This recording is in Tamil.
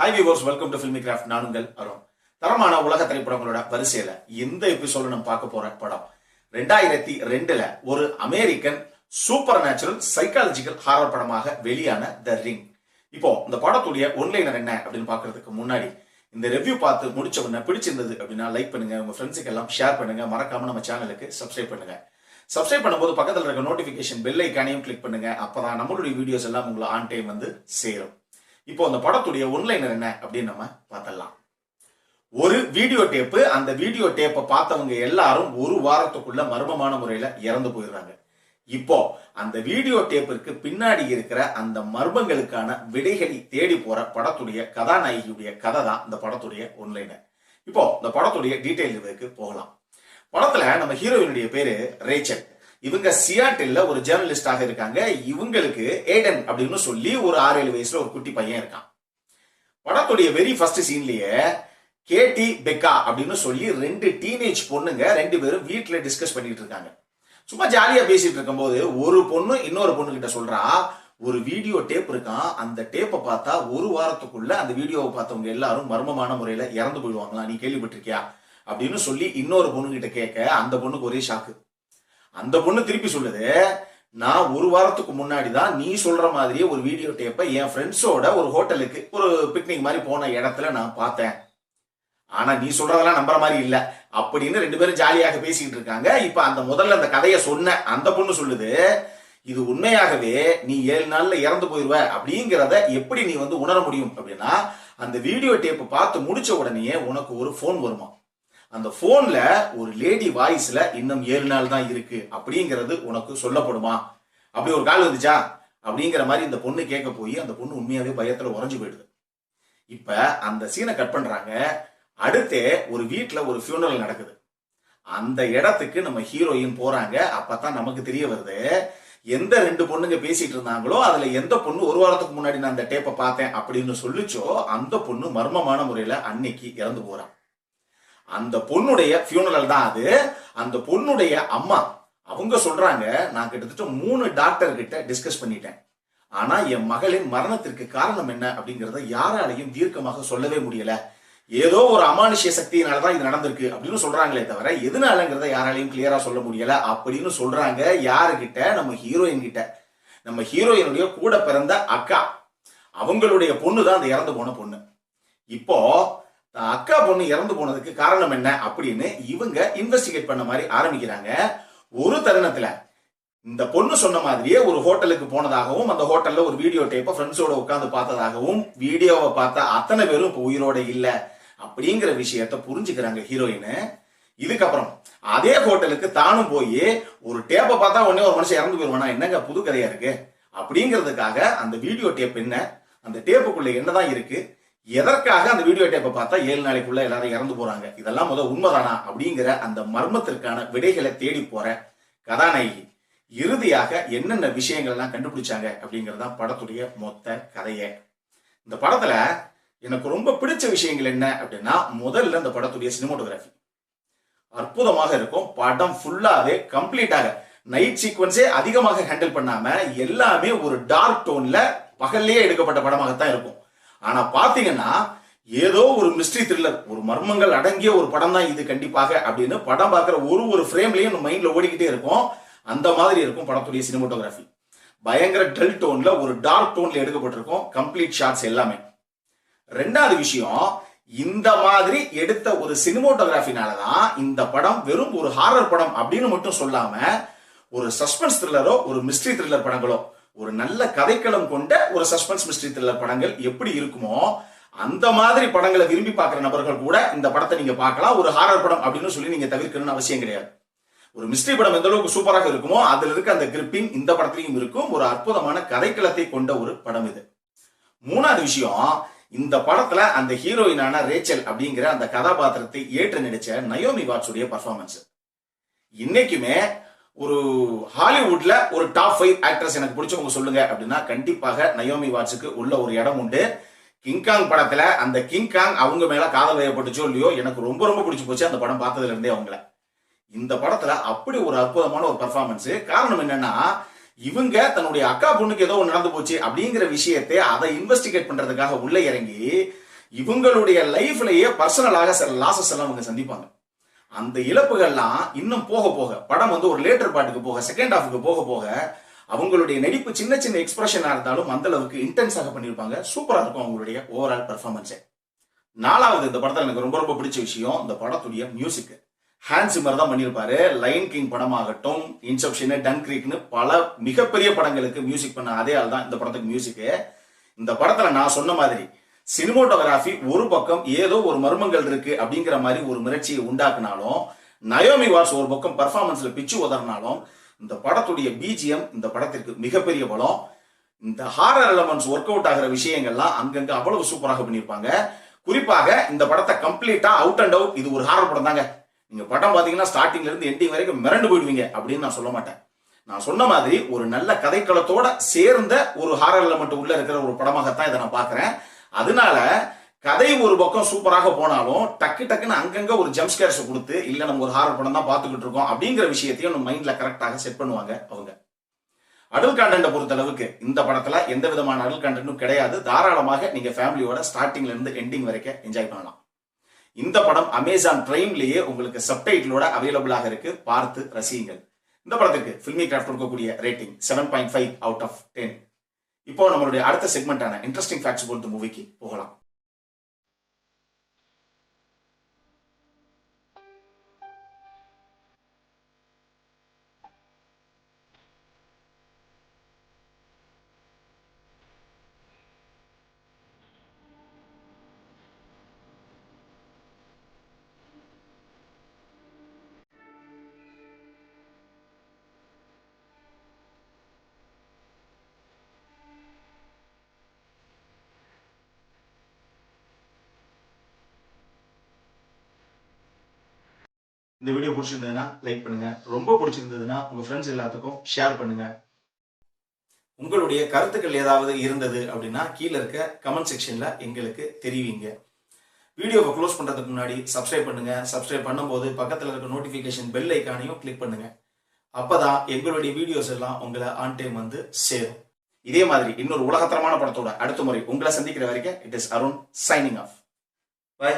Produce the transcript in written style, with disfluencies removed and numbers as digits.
Hi viewers, welcome to filmi craft. நான் உங்கள் அருண். தரமான உலக திரைப்படங்களோட வரிசையில இந்த எபிசோட நம்ம பார்க்க போற படம் 2002 ஒரு American super natural psychological horror படமாக வெளியான த ரிங். இப்போ இந்த படத்துடைய ஒன்லைனர் என்ன அப்படின்னு பாக்குறதுக்கு முன்னாடி இந்த ரிவ்யூ பார்த்து முடிச்ச உடனே பிடிச்சிருந்தது அப்படின்னா லைக் பண்ணுங்க, உங்க ஃப்ரெண்ட்ஸுக்கு எல்லாம் ஷேர் பண்ணுங்க, மறக்காம நம்ம சேனலுக்கு சப்ஸ்கிரைப் பண்ணுங்க. சப்ஸ்கிரைப் பண்ணும்போது பக்கத்தில் இருக்க நோட்டிபிகேஷன் பெல் ஐக்கானையும் கிளிக் பண்ணுங்க. அப்பதான் நம்மளுடைய வீடியோஸ் எல்லாம் உங்களை ஆன் டைம் வந்து சேரும். இப்போ அந்த படத்துடைய ஒன்லைனர் என்ன அப்படின்னு நம்ம பார்த்தலாம். ஒரு வீடியோ டேப்பு, அந்த வீடியோ டேப்பை பார்த்தவங்க எல்லாரும் ஒரு வாரத்துக்குள்ள மர்மமான முறையில இறந்து போயிடுறாங்க. இப்போ அந்த வீடியோ டேப்பிற்கு பின்னாடி இருக்கிற அந்த மர்மங்களுக்கான விடைகளை தேடி போற படத்துடைய கதாநாயகியுடைய கதை தான் இந்த படத்துடைய ஒன்லைனர். இப்போ இந்த படத்துடைய டீடைல்களுக்கு போகலாம். படத்துல நம்ம ஹீரோயினுடைய பேரு ரேச்சல். இவங்க சியாட்டில்ல ஒரு ஜேர்னலிஸ்டாக இருக்காங்க. இவங்களுக்கு ஏடன் அப்படின்னு சொல்லி ஒரு 6-7 வயசுல ஒரு குட்டி பையன் இருக்கான். படத்துடைய வெரி ஃபர்ஸ்ட் சீன்லயே கேட்டி பெக்கா அப்படின்னு சொல்லி 2 டீனேஜ் பொண்ணுங்க 2 பேரும் வீட்டுல டிஸ்கஸ் பண்ணிட்டு இருக்காங்க. சும்மா ஜாலியா பேசிட்டு இருக்கும்போது ஒரு பொண்ணு இன்னொரு பொண்ணு கிட்ட சொல்றா, ஒரு வீடியோ டேப் இருக்கான், அந்த டேப்பை பார்த்தா ஒரு வாரத்துக்குள்ள அந்த வீடியோவை பார்த்தவங்க எல்லாரும் மர்மமான முறையில இறந்து போயிடுவாங்களா, நீ கேள்விப்பட்டிருக்கியா அப்படின்னு சொல்லி இன்னொரு பொண்ணு கிட்ட கேட்க அந்த பொண்ணுக்கு ஒரே ஷாக்கு. அந்த பொண்ணு திருப்பி சொல்லுது, நான் ஒரு வாரத்துக்கு முன்னாடி தான் நீ சொல்ற மாதிரியே ஒரு வீடியோ டேப்பை என் ஃப்ரெண்ட்ஸோட ஒரு ஹோட்டலுக்கு ஒரு பிக்னிக் மாதிரி போன இடத்துல நான் பார்த்தேன். ஆனா நீ சொல்றதெல்லாம் நம்புற மாதிரி இல்ல அப்படின்னு 2 பேரும் ஜாலியாக பேசிக்கிட்டு இருக்காங்க. இப்ப அந்த முதல்ல அந்த கதையை சொன்ன அந்த பொண்ணு சொல்லுது, இது உண்மையாகவே நீ 7 நாள்ல இறந்து போயிருவ அப்படிங்கிறத எப்படி நீ வந்து உணர முடியும் அப்படின்னா, அந்த வீடியோ டேப் பார்த்து முடிச்ச உடனே உனக்கு ஒரு போன் வருமா, அந்த போன்ல ஒரு லேடி வாய்ஸ்ல இன்னும் 7 நாள் தான் இருக்கு அப்படிங்கிறது உனக்கு சொல்லப்படுமா, அப்படி ஒரு கால் வந்துச்சா அப்படிங்கிற மாதிரி இந்த பொண்ணு கேட்க போய் அந்த பொண்ணு உண்மையாவே பயத்துல உறைஞ்சு போயிடுது. இப்ப அந்த சீனை கட் பண்றாங்க. அடுத்தே ஒரு வீட்டுல ஒரு ஃபியூனரல் நடக்குது. அந்த இடத்துக்கு நம்ம ஹீரோயின் போறாங்க. அப்பதான் நமக்கு தெரிய வருது, எந்த 2 பொண்ணுங்க பேசிட்டு இருந்தாங்களோ அதுல எந்த பொண்ணு ஒரு வாரத்துக்கு முன்னாடி நான் அந்த டேப்பை பார்த்தேன் அப்படின்னு சொல்லிச்சோ அந்த பொண்ணு மர்மமான முறையில அன்னைக்கு இறந்து போறான். அந்த பொண்ணுடைய ஃபியூனரல் தான் அது. அந்த பொண்ணுடைய அம்மா அவங்க சொல்றாங்க, நான் கிட்டத்தட்ட 3 டாக்டர் கிட்ட டிஸ்கஸ் பண்ணிட்டேன். ஆனா என் மகளின் மரணத்திற்கு காரணம் என்ன அப்படிங்கறத யாராலையும் தீர்க்கமாக சொல்லவே முடியல. ஏதோ ஒரு அமானுஷ்ய சக்தியினாலதான் இது நடந்திருக்கு அப்படின்னு சொல்றாங்களே தவிர எதனாலங்கிறத யாராலையும் கிளியரா சொல்ல முடியல அப்படின்னு சொல்றாங்க. யாருகிட்ட? நம்ம ஹீரோயின் கிட்ட. நம்ம ஹீரோயினுடைய கூட பிறந்த அக்கா, அவங்களுடைய பொண்ணு தான் அந்த இறந்து போன பொண்ணு. இப்போ அக்கா பொண்ணு இறந்து போனதுக்கு காரணம் என்ன அப்படின்னு இவங்க இன்வெஸ்டிகேட் பண்ண மாதிரி ஆரம்பிக்கிறாங்க. ஒரு தருணத்துல இந்த பொண்ணு சொன்ன மாதிரியே ஒரு ஹோட்டலுக்கு போனதாகவும் அந்த ஹோட்டல்ல ஒரு வீடியோ டேப்பை ஃப்ரெண்ட்ஸோட உட்கார்ந்து பார்த்ததாகவும் வீடியோவை பார்த்த அத்தனை பேரும் இப்போ உயிரோட இல்ல அப்படிங்கிற விஷயத்த புரிஞ்சுக்கிறாங்க ஹீரோயின். இதுக்கப்புறம் அதே ஹோட்டலுக்கு தானும் போய் ஒரு டேப்பை பார்த்தா உடனே ஒரு மனுஷன் இறந்து போயிருவானா, என்னங்க புது கதையா இருக்கு அப்படிங்கிறதுக்காக அந்த வீடியோ டேப் என்ன, அந்த டேப்புக்குள்ள என்னதான் இருக்கு, எதற்காக அந்த வீடியோ டேப்பை பார்த்தா 7 நாளைக்குள்ள எல்லாரும் இறந்து போறாங்க, இதெல்லாம் உண்மைதானா அப்படிங்கிற அந்த மர்மத்திற்கான விடைகளை தேடி போற கதாநாயகி இறுதியாக என்னென்ன விஷயங்கள் எல்லாம் கண்டுபிடிச்சாங்க அப்படிங்கறதான் படத்துடைய மொத்த கதையே. இந்த படத்துல எனக்கு ரொம்ப பிடிச்ச விஷயங்கள் என்ன அப்படின்னா, முதல்ல இந்த படத்துடைய சினிமோட்டோகிராஃபி அற்புதமாக இருக்கும். படம் ஃபுல்லாவே கம்ப்ளீட்டாக நைட் சீக்வன்ஸே அதிகமாக ஹேண்டில் பண்ணாம எல்லாமே ஒரு டார்க் டோன்ல பகல்லையே எடுக்கப்பட்ட படமாகத்தான் இருக்கும். ஆனா பாத்தீங்கன்னா ஏதோ ஒரு மிஸ்ட்ரி த்ரில்லர், ஒரு மர்மங்கள் அடங்கிய ஒரு படம் தான் இது கண்டிப்பாக அப்படின்னு படம் பார்க்கிற ஒரு ஃப்ரேம்லயும் மைண்ட்ல ஓடிக்கிட்டே இருக்கும். அந்த மாதிரி இருக்கும் படத்துடைய சினிமோட்டோகிராஃபி. பயங்கர டல் டோன்ல ஒரு டார்க் டோன்ல எடுக்கப்பட்டிருக்கும் கம்ப்ளீட் ஷாட்ஸ் எல்லாமே. 2வது விஷயம், இந்த மாதிரி எடுத்த ஒரு சினிமோட்டோகிராஃபினாலதான் இந்த படம் வெறும் ஒரு ஹாரர் படம் அப்படின்னு மட்டும் சொல்லாம ஒரு சஸ்பென்ஸ் த்ரில்லரோ ஒரு மிஸ்ட்ரி த்ரில்லர் படங்களோ, ஒரு நல்ல கதைக்களம் கொண்ட ஒரு சஸ்பென்ஸ் மிஸ்ட்ரி த்ரில்லர் படங்கள் எப்படி இருக்குமோ அந்த மாதிரி படங்களை விரும்பி பார்க்கிற நபர்கள் கூட இந்த படத்தை நீங்க பார்க்கலாம். ஒரு ஹாரர் படம் அப்படின்னு சொல்லி நீங்க தவிர்க்கணும்னு அவசியம் கிடையாது. ஒரு மிஸ்ட்ரி படம் எந்த அளவுக்கு சூப்பராக இருக்குமோ அதுல இருக்க அந்த கிரிப்பிங் இந்த படத்திலையும் இருக்கும். ஒரு அற்புதமான கதைக்களத்தை கொண்ட ஒரு படம் இது. 3வது விஷயம், இந்த படத்துல அந்த ஹீரோயினான ரேச்சல் அப்படிங்கிற அந்த கதாபாத்திரத்தை ஏற்று நடிச்ச நயோமி வாட்ஸுடைய பர்ஃபார்மன்ஸ் இன்னைக்குமே ஒரு ஹாலிவுட்ல ஒரு டாப் 5 ஆக்ட்ரஸ் எனக்கு பிடிச்சவங்க சொல்லுங்க அப்படின்னா கண்டிப்பாக நயோமி வாட்ஸுக்கு உள்ள ஒரு இடம் உண்டு. கிங்காங் படத்துல அந்த கிங்காங் அவங்க மேல காதல் வயப்பட்டுச்சோ இல்லையோ, எனக்கு ரொம்ப ரொம்ப பிடிச்சு போச்சு அந்த படம் பார்த்ததுல இருந்தே அவங்கள. இந்த படத்துல அப்படி ஒரு அற்புதமான ஒரு பர்ஃபார்மன்ஸ். காரணம் என்னன்னா, இவங்க தன்னுடைய அக்கா பொண்ணுக்கு ஏதோ நடந்து போச்சு அப்படிங்கிற விஷயத்தை அதை இன்வெஸ்டிகேட் பண்றதுக்காக உள்ள இறங்கி இவங்களுடைய லைஃப்லயே பர்சனலாக சில லாசஸ் எல்லாம் அவங்க சந்திப்பாங்க. அந்த இழப்புகள்லாம் இன்னும் போக போக படம் வந்து ஒரு லேட்டர் பார்ட்டுக்கு போக, செகண்ட் ஹாஃபுக்கு போக போக அவங்களுடைய நடிப்பு சின்ன சின்ன எக்ஸ்பிரஷனா இருந்தாலும் அந்த அளவுக்கு இன்டென்ஸாக பண்ணியிருப்பாங்க. சூப்பரா இருக்கும் அவங்களுடைய ஓவரால் பெர்ஃபார்மன்ஸே. நாலாவது இந்த படத்துல எனக்கு ரொம்ப ரொம்ப பிடிச்ச விஷயம் இந்த படத்துடைய மியூசிக். ஹான்ஸ் சிம்மர் தான் பண்ணியிருப்பாரு. லைன் கிங் படமாகட்டும், இன்செப்ஷன், டன்கிரீக்னு பல மிகப்பெரிய படங்களுக்கு மியூசிக் பண்ண அதே ஆள் தான் இந்த படத்துக்கு மியூசிக். இந்த படத்துல நான் சொன்ன மாதிரி சினிமோட்டோகிராஃபி ஒரு பக்கம் ஏதோ ஒரு மர்மங்கள் இருக்கு அப்படிங்கிற மாதிரி ஒரு மிரட்சியை உண்டாக்குனாலும், நயோமி வாட்ஸ் ஒரு பக்கம் பெர்ஃபார்மன்ஸ்ல பிச்சு உதறினாலும், இந்த படத்துடைய பிஜிஎம் இந்த படத்திற்கு மிகப்பெரிய பலம். இந்த ஹாரர் எலமெண்ட்ஸ் ஒர்க் அவுட் ஆகிற விஷயங்கள்லாம் அங்கங்க அவ்வளவு சூப்பராக பண்ணியிருப்பாங்க. குறிப்பாக இந்த படத்தை கம்ப்ளீட்டா அவுட் அண்ட் அவுட் இது ஒரு ஹாரர் படம் தாங்க. நீங்க படம் பாத்தீங்கன்னா ஸ்டார்டிங்ல இருந்து எண்டிங் வரைக்கும் மிரண்டு போயிடுவீங்க அப்படின்னு நான் சொல்ல மாட்டேன். நான் சொன்ன மாதிரி ஒரு நல்ல கதைக்களத்தோட சேர்ந்த ஒரு ஹாரர் எலமெண்ட் உள்ள இருக்கிற ஒரு படமாகத்தான் இதை நான் பாக்குறேன். அதனால கதை ஒரு பக்கம் சூப்பராக போனாலும் டக்கு டக்குன்னு அங்கங்க ஒரு ஜம்ப் ஸ்கேர்ஸ் கொடுத்து இல்ல நம்ம ஒரு ஹாரர் படம் தான் பாத்துக்கிட்டு இருக்கோம் அப்படிங்கிற விஷயத்தையும் நம்ம மைண்ட்ல கரெக்டாக செட் பண்ணுவாங்க அவங்க. அடல்ட் கண்டென்ட் பொறுத்த அளவுக்கு இந்த படத்துல எந்த விதமான அடல்ட் கண்டென்ட்டும் கிடையாது. தாராளமாக நீங்க ஃபேமிலியோட ஸ்டார்டிங்ல இருந்து எண்டிங் வரைக்கும் என்ஜாய் பண்ணலாம். இந்த படம் அமேசான் பிரைம்லயே உங்களுக்கு சப்டைட்டிலோட அவைலபிளாக இருக்கு. பார்த்து ரசியுங்கள். இந்த படத்துக்கு ஃபில்மி கிராஃப்ட் கொடுக்கக்கூடிய ரேட்டிங் 7.5 அவுட் ஆஃப் 10. இப்போ நம்மளுடைய அடுத்த செக்மெண்டான இன்ட்ரெஸ்டிங் ஃபேக்ட்ஸ் போல் தி மூவிக்கு போகலாம். இந்த வீடியோ பிடிச்சிருந்ததுன்னா லைக் பண்ணுங்க. ரொம்ப பிடிச்சிருந்ததுன்னா உங்க ஃப்ரெண்ட்ஸ் எல்லாத்துக்கும் ஷேர் பண்ணுங்க. உங்களுடைய கருத்துக்கள் ஏதாவது இருந்தது அப்படின்னா கீழே இருக்க கமெண்ட் செக்ஷன்ல எங்களுக்கு தெரிவிங்க. வீடியோவை க்ளோஸ் பண்றதுக்கு முன்னாடி சப்ஸ்கிரைப் பண்ணுங்க. சப்ஸ்கிரைப் பண்ணும்போது பக்கத்தில் இருக்க நோட்டிபிகேஷன் பெல் ஐக்கானையும் கிளிக் பண்ணுங்க. அப்பதான் எங்களுடைய வீடியோஸ் எல்லாம் உங்களை ஆன் டைம் வந்து சேரும். இதே மாதிரி இன்னொரு உலகத்தரமான படத்தோட அடுத்த முறை உங்களை சந்திக்கிற வரைக்கும் it is Arun signing off. By.